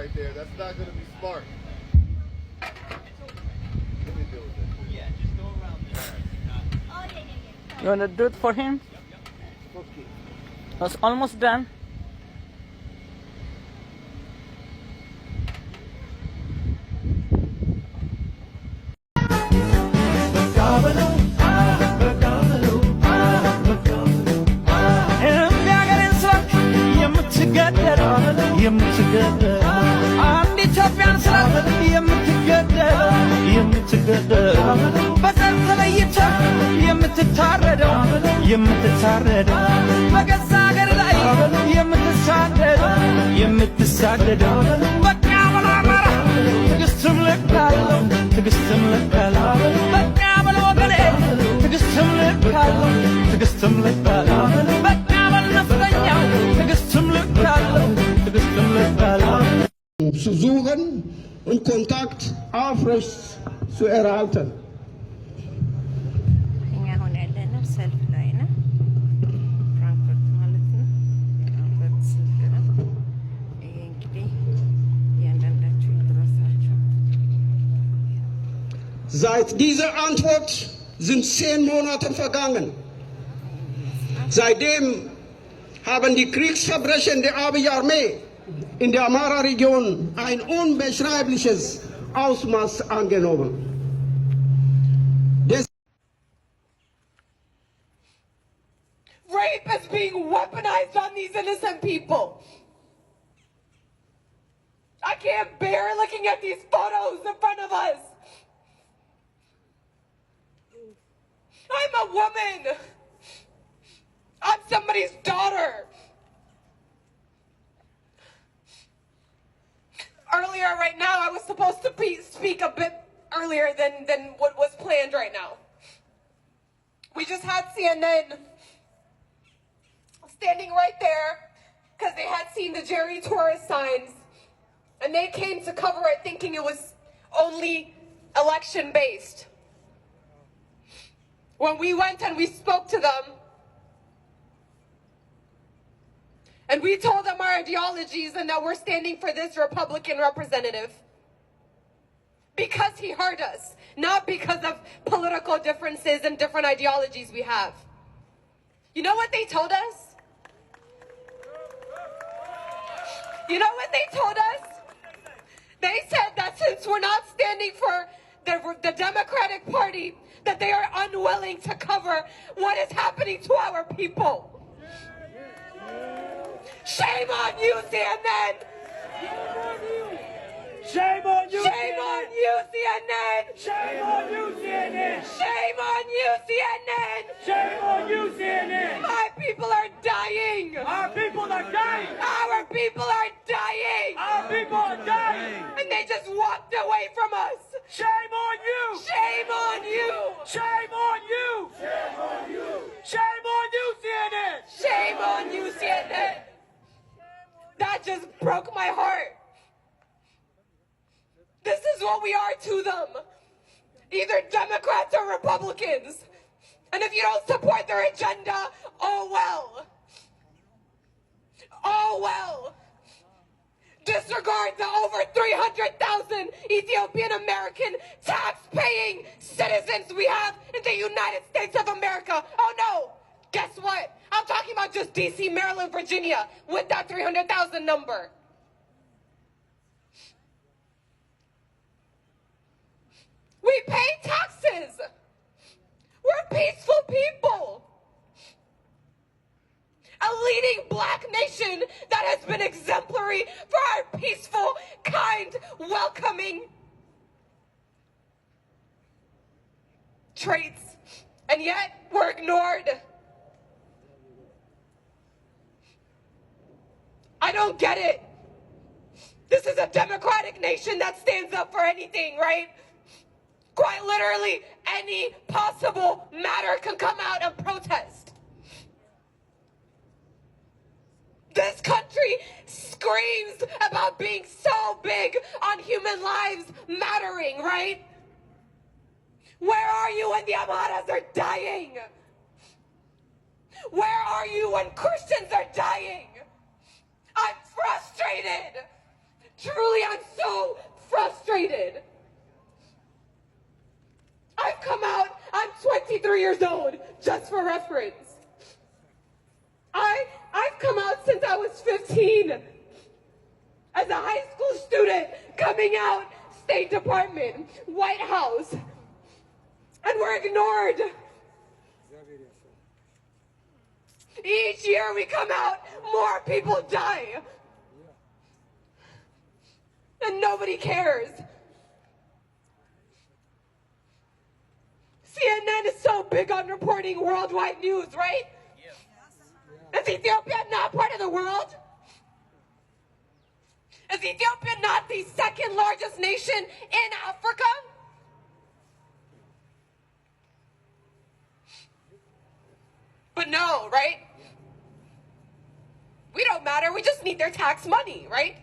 right there. That's not going to be smart. Let me deal with this. Yeah, just go around there. You want to do it for him? Okay. It's almost done. አንድ ኢትዮጵያን ስላት የምትገደለው በዘር ተለይታ የምትታረደው በገዛ ሀገር ላይ የምትሳደደው በቃ በል አማራ ትዕግስትም ልክ አለው በቃ በል ወገኔ ትዕግስትም ልክ አለው በቃ በል ነፍጠኛው ትዕግስትም ልክ አለው Ze zoeken een contact afrust zu erhalten. እኛ አሁን ያለነው ሰልፍ ላይ ነው። ፍራንክፈርት ማለት ነው። ፍራንክፈርት ሰልፍ ነው። ይሄ እንግዲህ እያንዳንዳችሁ ይድረሳችሁ። Seit dieser Antwort sind 10 Monate vergangen. Seitdem haben die Kriegsverbrechen der Abiy-Armee in der Amhara-Region ein unbeschreibliches Ausmaß angenommen. Rape is being weaponized on these innocent people. I can't bear looking at these photos in front of us. I'm a woman. I'm somebody's daughter. Earlier, right now, I was supposed to speak a bit earlier than what was planned right now. We just had CNN standing right there because they had seen the Jerry tourist signs, and they came to cover it thinking it was only election-based. When we went and we spoke to them, and we told them our ideologies and that we're standing for this Republican representative. Because he heard us, not because of political differences and different ideologies we have. You know what they told us? They said that since we're not standing for the Democratic Party, that they are unwilling to cover what is happening to our people. Shame on you, CNN! Shame on you, Shame on you, CNN! Shame on you, CNN! Shame on you, CNN! Shame on you, CNN! My people are dying! Our people are dying! Our people are dying! Our people are dying! And they just walked away from us! Shame on you! Shame on you! Shame on you! Shame on you! Shame on you, CNN! Shame on you, CNN! That just broke my heart. This is what we are to them. Either Democrats or Republicans. And if you don't support their agenda, oh well. Oh well. Disregard the over 300,000 Ethiopian American tax-paying citizens we have in the United States of America. Oh no. Guess what? I'm talking about just DC, Maryland, Virginia with that 300,000 number. We pay taxes. We're peaceful people. A leading black nation that has been exemplary for our peaceful, kind, welcoming traits. And yet we're ignored. I don't get it. This is a democratic nation that stands up for anything, right? Quite literally, any possible matter can come out and protest. This country screams about being so big on human lives mattering, right? Where are you when the Amharas are dying? Where are you when Christians are dying? I'm frustrated. Truly, I'm so frustrated. I've come out, I'm 23 years old, just for reference. I've come out since I was 15. As a high school student, coming out, State Department, White House, and we're ignored. Each year we come out, more people die. And nobody cares. CNN is so big on reporting worldwide news, right? Is Ethiopia not part of the world? Is Ethiopia not the second largest nation in Africa? But no, right? We don't matter. We just need their tax money, right?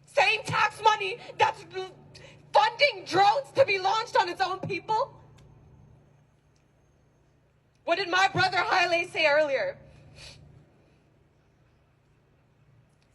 Same tax money that's funding drones to be launched on its own people? What did my brother Haile say earlier?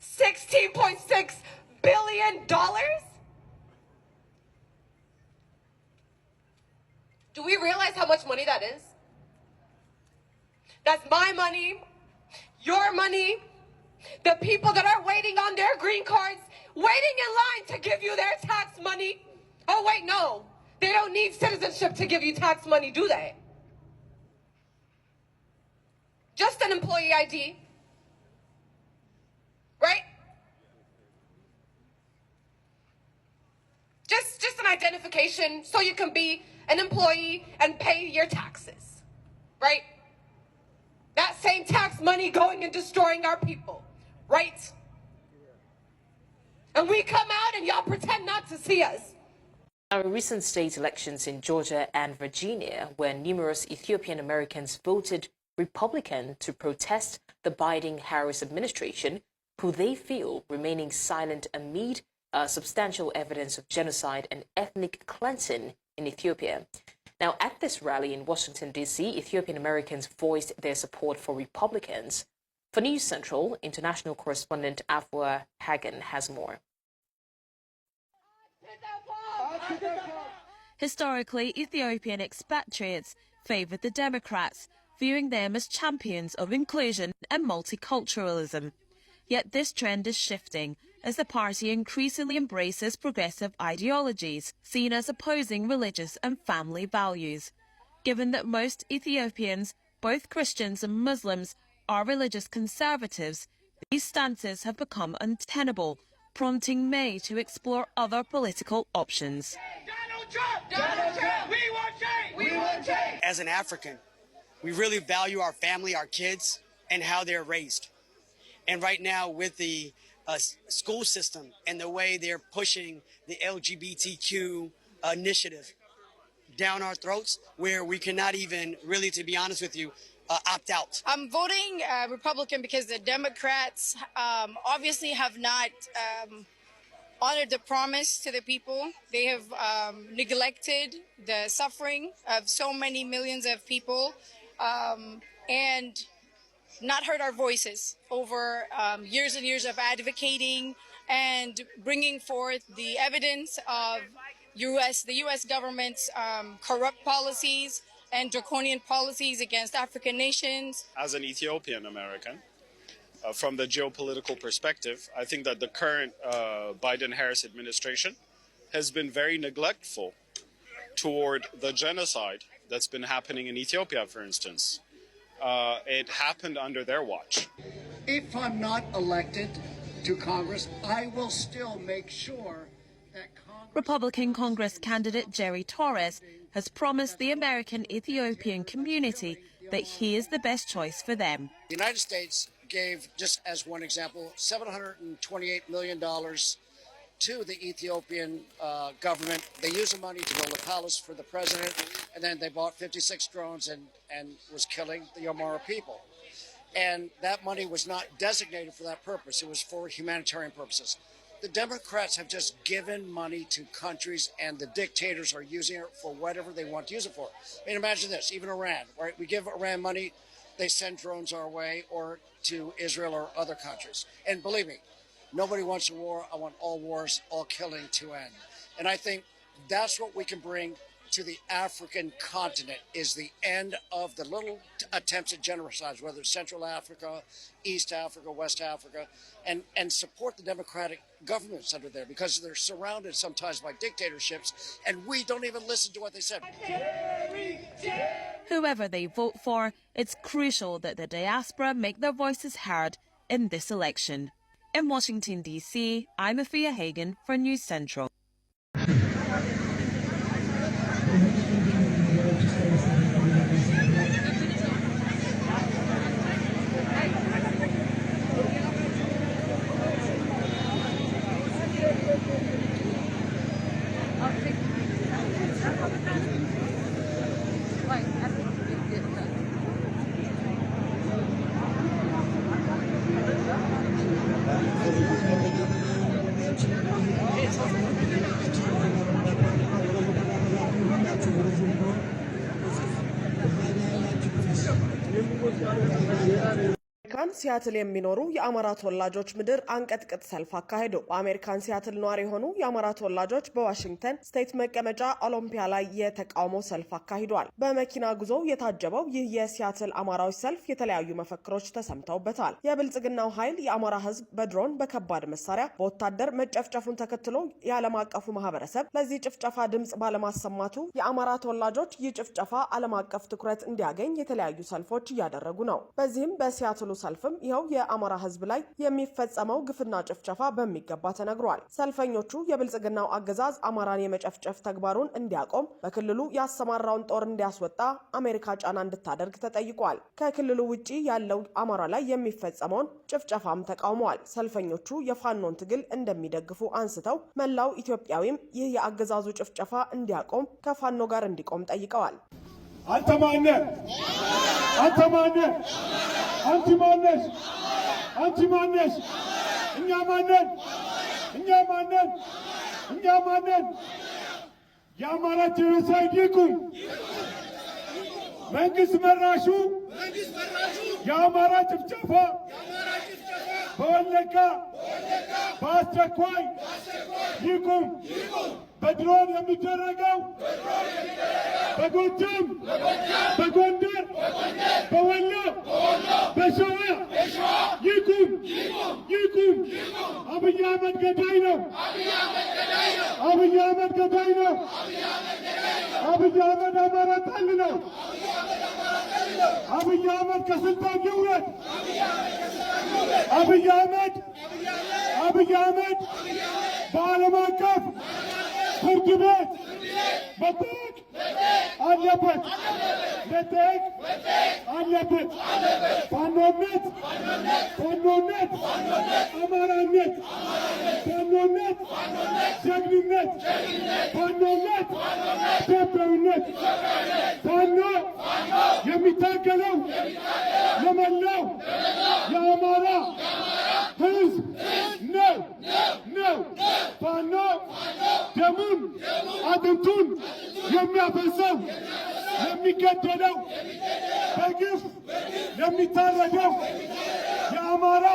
$16.6 billion? Do we realize how much money that is? That's my money, your money, the people that are waiting on their green cards, waiting in line to give you their tax money. Oh, wait, no. They don't need citizenship to give you tax money, do they? Just an employee ID. Right? Just an identification so you can be an employee and pay your taxes. Right? That same tax money going and destroying our people. Right? And we come out and y'all pretend not to see us. Our recent state elections in Georgia and Virginia, where numerous Ethiopian Americans voted Republican to protest the Biden-Harris administration, who they feel remaining silent amid substantial evidence of genocide and ethnic cleansing in Ethiopia. Now, at this rally in Washington, D.C., Ethiopian Americans voiced their support for Republicans. For News Central, international correspondent Afua Hagen has more. Historically, Ethiopian expatriates favoured the Democrats, viewing them as champions of inclusion and multiculturalism. Yet this trend is shifting as the party increasingly embraces progressive ideologies, seen as opposing religious and family values. Given that most Ethiopians, both Christians and Muslims, are religious conservatives, these stances have become untenable, prompting May to explore other political options. Donald Trump, we want change! We want change! As an African, we really value our family, our kids, and how they're raised. And right now, with the school system and the way they're pushing the LGBTQ initiative down our throats, where we cannot even really, to be honest with you, opt out. I'm voting Republican because the Democrats obviously have not honored the promise to the people. They have neglected the suffering of so many millions of people and not heard our voices over years and years of advocating and bringing forth the evidence of the U.S. government's corrupt policies and draconian policies against African nations. As an Ethiopian American, from the geopolitical perspective, I think that the current Biden-Harris administration has been very neglectful toward the genocide that's been happening in Ethiopia, for instance. It happened under their watch. If I'm not elected to Congress, I will still make sure that Congress... Republican Congress candidate Jerry Torres has promised the American Ethiopian community that he is the best choice for them. The United States gave, just as one example, $728 million to the Ethiopian government. They used the money to build a palace for the president, and then they bought 56 drones and was killing the Amhara people. And that money was not designated for that purpose. It was for humanitarian purposes. The Democrats have just given money to countries, and the dictators are using it for whatever they want to use it for. I mean, imagine this, even Iran, right? We give Iran money, they send drones our way or to Israel or other countries. And believe me, Nobody wants a war. I want all wars, all killing to end. And I think that's what we can bring to the African continent, is the end of the little attempts at genocides, whether it's Central Africa, East Africa, West Africa, and support the democratic governments under there, because they're surrounded sometimes by dictatorships, and we don't even listen to what they said. Whoever they vote for, it's crucial that the diaspora make their voices heard in this election. In Washington, D.C., I'm Afia Hagen for News Central. ሲያትል የሚኖሩ የአማራ ተወላጆች ምድር አንቀጥቅጥ ሰልፍ አካሄዱ። በአሜሪካን ሲያትል ነዋሪ የሆኑ የአማራ ተወላጆች በዋሽንግተን ስቴት መቀመጫ ኦሎምፒያ ላይ የተቃውሞ ሰልፍ አካሂዷል። በመኪና ጉዞ የታጀበው ይህ የሲያትል አማራዎች ሰልፍ የተለያዩ መፈክሮች ተሰምተውበታል። የብልጽግናው ኃይል የአማራ ሕዝብ በድሮን በከባድ መሳሪያ በወታደር መጨፍጨፉን ተከትሎ የዓለም አቀፉ ማህበረሰብ ለዚህ ጭፍጨፋ ድምጽ ባለማሰማቱ የአማራ ተወላጆች ይህ ጭፍጨፋ ዓለም አቀፍ ትኩረት እንዲያገኝ የተለያዩ ሰልፎች እያደረጉ ነው። በዚህም በሲያትሉ ሰልፍ ይኸው የአማራ ህዝብ ላይ የሚፈጸመው ግፍና ጭፍጨፋ በሚገባ ተነግሯል። ሰልፈኞቹ የብልጽግናው አገዛዝ አማራን የመጨፍጨፍ ተግባሩን እንዲያቆም፣ በክልሉ ያሰማራውን ጦር እንዲያስወጣ አሜሪካ ጫና እንድታደርግ ተጠይቋል። ከክልሉ ውጪ ያለው አማራ ላይ የሚፈጸመውን ጭፍጨፋም ተቃውመዋል። ሰልፈኞቹ የፋኖን ትግል እንደሚደግፉ አንስተው መላው ኢትዮጵያዊም ይህ የአገዛዙ ጭፍጨፋ እንዲያቆም ከፋኖ ጋር እንዲቆም ጠይቀዋል። አንተ ማነህ? አንተ ማነህ? አንቺ ማነሽ? አንቺ ማነሽ? እኛ ማነን? እኛ ማነን? እኛ ማነን? የአማራ ጄኖሳይድ ይቁም። መንግስት መራሹ የአማራ ጭፍጨፋ በወለጋ በአስቸኳይ ይቁም። በድሮን የሚደረገው በጎጃም፣ በጎንደር፣ በወሎ፣ በሸዋ ይቁም ይቁም። አብይ አህመድ ገዳይ ነው። አብይ አህመድ ገዳይ ነው። አብይ አህመድ አማራ ጠል ነው። አብይ አህመድ ከስልጣን ይውረድ። አብይ አህመድ በዓለም አቀፍ ፍርድ ቤት መጠየቅ አለበት። መጠየቅ አለበት። ፋኖነት፣ አማራነት፣ ፋኖነት፣ ጀግንነት፣ ፋኖነት፣ ኢትዮጵያዊነት። ፋኖ የሚታገለው ለመላው የአማራ ህዝብ ነው። ፋኖ ደሙን አጥንቱን የሚያፈሰው የሚገደለው በግፍ የሚታረደው የአማራ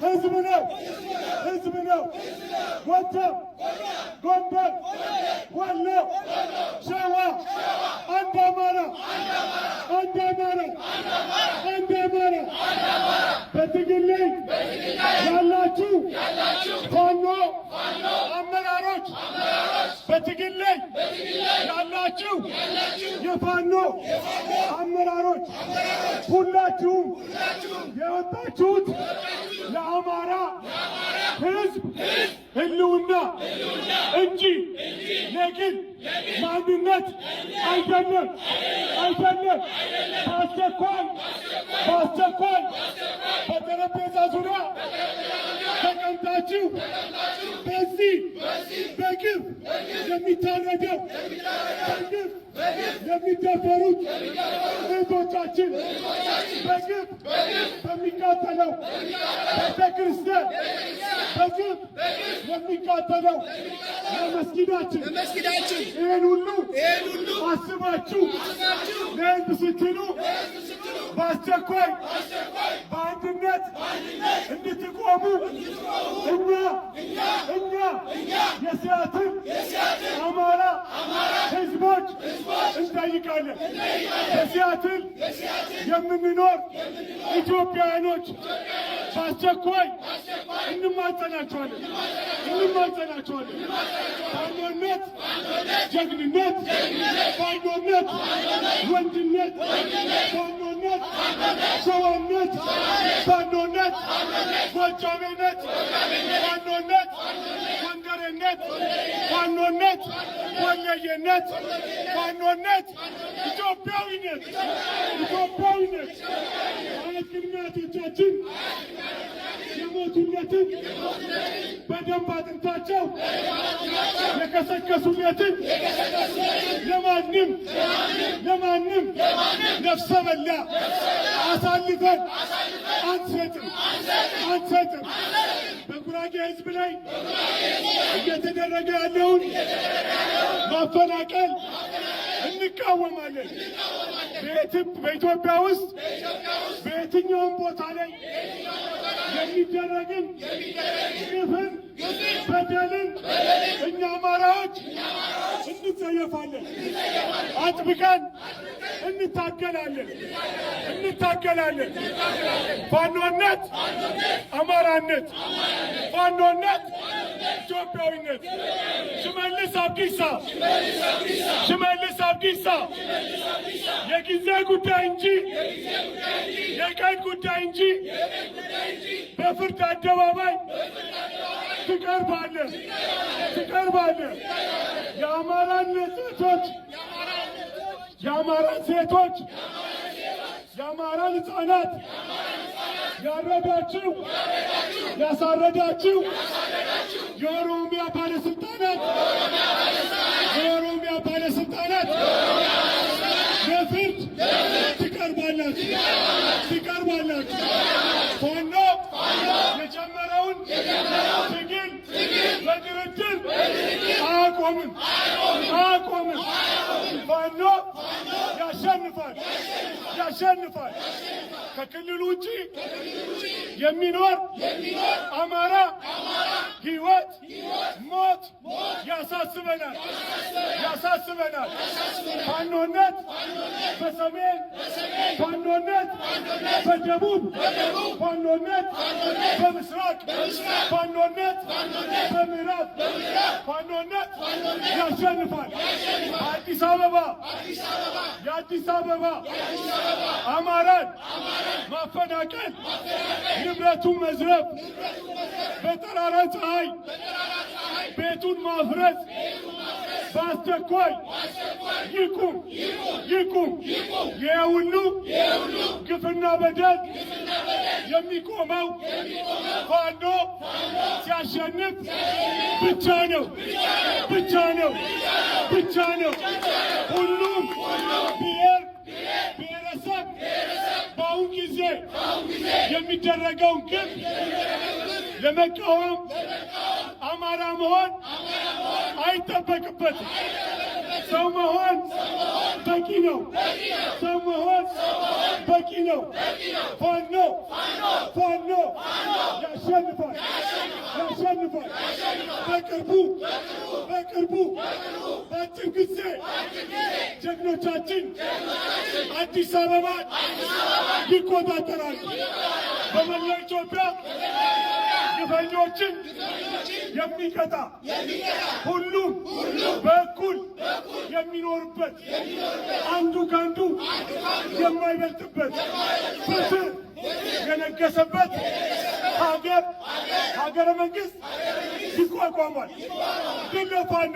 ህዝብ ነው። ጎጃም፣ ጎንደር፣ ወሎ፣ ሸዋ አንድ አማራ። በትግል ላይ ያላችሁ ፋኖ አመራሮች፣ በትግል ላይ ያላችሁ የፋኖ አመራሮች ሁላችሁም የወጣችሁት ለአማራ ህዝብ ህልውና እንጂ ለግል ማንነት አይደለም። በአስቸኳይ በጠረጴዛ ዙሪያ ተቀምጣችሁ በዚህ በግፍ የሚታረደው በግፍ የሚደፈሩት እህቶቻችን በግፍ በሚቃጠለው ቤተክርስቲያን በግፍ የሚቃጠለው ለመስጊዳችን ይሄን ሁሉ አስባችሁ ለህዝብ ስትሉ በአስቸኳይ በአንድነት እንድትቆሙ እኛ የሲያትል አማራ ህዝቦች እንጠይቃለን። በሲያትል የምንኖር ኢትዮጵያውያኖች በአስቸኳይ እንማጸናቸዋለን። ባንዶነት ጀግንነት፣ ባንዶነት ወንድነት፣ ባንዶነት ሸዋነት፣ ባንዶነት ጎጃሜነት፣ ባንዶነት ጎንደሬነት፣ ባንዶነት ወለየነት፣ ባንዶነት ኢትዮጵያዊነት ማለት ቅድሚያቶቻችን የሞቱለትን በደንብ አጥንታቸው የከሰከሱለትን ለማንም ነፍሰ በላ አሳልፈን አንሰጥም። በጉራጌ ህዝብ ላይ እየተደረገ ያለውን ማፈናቀል እንቃወማለን። በኢትዮጵያ ውስጥ በየትኛውም ቦታ ላይ የሚደረግን ግፍን፣ በደልን እኛ አማራዎች እንጸየፋለን። አጥብቀን እንታገላለን። ፋኖነት አማራነት፣ ፋኖነት ኢትዮጵያዊነት። ሽመልስ አብዲሳ የጊዜ ጉዳይ እንጂ የቀን ጉዳይ እንጂ በፍርድ አደባባይ ትቀርባለህ። የአማራን ሴቶች፣ የአማራን ሕፃናት ያረዳችሁ ያሳረዳችሁ የኦሮሚያ ባለስልጣናት ለፍርድ ትቀርባላችሁ። ፋኖ የጀመረውን ትግል በድርድር አያቆምም። ፋኖ ያሸንፋል። ከክልሉ ውጪ የሚኖር አማራ ሕይወት ሞት ያሳስበናል። ፋኖነት በሰሜን፣ ፋኖነት በደቡብ፣ ፋኖነት በምስራቅ፣ ፋኖነት በምዕራብ፣ ፋኖነት ያሸንፋል። የአዲስ አበባ አማራን ማፈናቀል፣ ንብረቱን መዝረፍ፣ በጠራራ ፀሐይ ቤቱን ማፍረስ በአስቸኳይ ይቁም። ይህ ሁሉ ግፍና በደል የሚቆመው ፋኖ ሲያሸንፍ ብቻ ነው። ሁሉም ብሔር ብሔረሰብ በአሁን ጊዜ የሚደረገውን ግፍ ለመቃወም አማራ መሆን አይጠበቅበትም። ሰው መሆን በቂ ነው። ፋኖ ያሸንፋል። በቅርቡ በአጭር ጊዜ ጀግኖቻችን አዲስ አበባን ይቆጣጠራሉ። በመላ ኢትዮጵያ ግፈኞችን የሚቀጣ ሁሉም በእኩል የሚኖርበት አንዱ ከአንዱ የማይበልጥበት ፍትህ የነገሰበት ሀገረ መንግስት ይቋቋማል። ድል ለፋኖ!